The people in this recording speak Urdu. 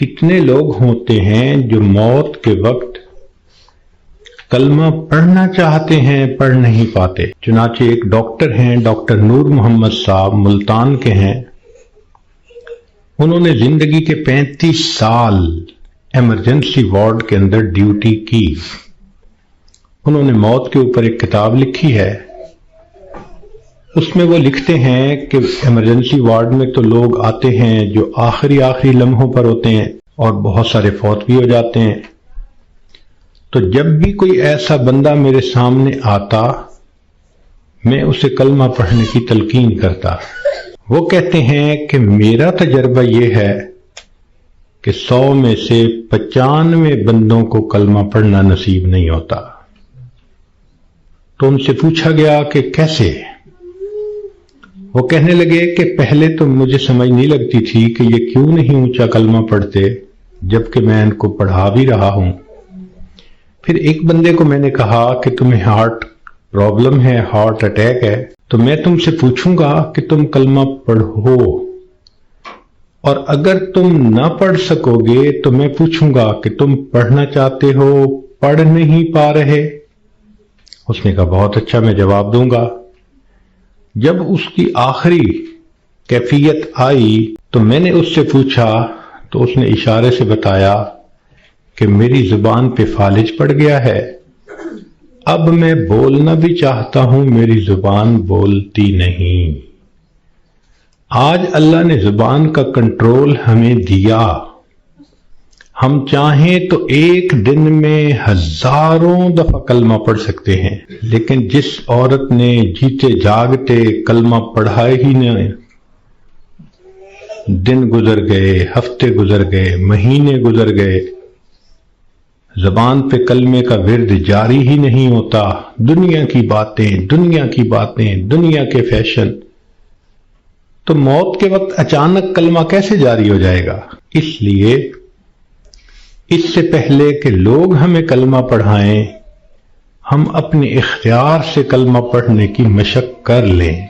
کتنے لوگ ہوتے ہیں جو موت کے وقت کلمہ پڑھنا چاہتے ہیں، پڑھ نہیں پاتے۔ چنانچہ ایک ڈاکٹر ہیں، ڈاکٹر نور محمد صاحب، ملتان کے ہیں۔ انہوں نے زندگی کے 35 سال ایمرجنسی وارڈ کے اندر ڈیوٹی کی۔ انہوں نے موت کے اوپر ایک کتاب لکھی ہے۔ اس میں وہ لکھتے ہیں کہ ایمرجنسی وارڈ میں تو لوگ آتے ہیں جو آخری لمحوں پر ہوتے ہیں اور بہت سارے فوت بھی ہو جاتے ہیں۔ تو جب بھی کوئی ایسا بندہ میرے سامنے آتا، میں اسے کلمہ پڑھنے کی تلقین کرتا۔ وہ کہتے ہیں کہ میرا تجربہ یہ ہے کہ 100 میں سے 95 بندوں کو کلمہ پڑھنا نصیب نہیں ہوتا۔ تو ان سے پوچھا گیا کہ کیسے؟ وہ کہنے لگے کہ پہلے تو مجھے سمجھ نہیں لگتی تھی کہ یہ کیوں نہیں اونچا کلمہ پڑھتے جبکہ میں ان کو پڑھا بھی رہا ہوں۔ پھر ایک بندے کو میں نے کہا کہ تمہیں ہارٹ پرابلم ہے، ہارٹ اٹیک ہے، تو میں تم سے پوچھوں گا کہ تم کلمہ پڑھو، اور اگر تم نہ پڑھ سکو گے تو میں پوچھوں گا کہ تم پڑھنا چاہتے ہو، پڑھ نہیں پا رہے؟ اس نے کہا بہت اچھا، میں جواب دوں گا۔ جب اس کی آخری کیفیت آئی تو میں نے اس سے پوچھا تو اس نے اشارے سے بتایا کہ میری زبان پہ فالج پڑ گیا ہے، اب میں بولنا بھی چاہتا ہوں، میری زبان بولتی نہیں۔ آج اللہ نے زبان کا کنٹرول ہمیں دیا، ہم چاہیں تو ایک دن میں ہزاروں دفعہ کلمہ پڑھ سکتے ہیں، لیکن جس عورت نے جیتے جاگتے کلمہ پڑھا ہی نہیں، دن گزر گئے، ہفتے گزر گئے، مہینے گزر گئے، زبان پہ کلمے کا ورد جاری ہی نہیں ہوتا، دنیا کی باتیں، دنیا کے فیشن، تو موت کے وقت اچانک کلمہ کیسے جاری ہو جائے گا؟ اس لیے اس سے پہلے کہ لوگ ہمیں کلمہ پڑھائیں، ہم اپنے اختیار سے کلمہ پڑھنے کی مشق کر لیں۔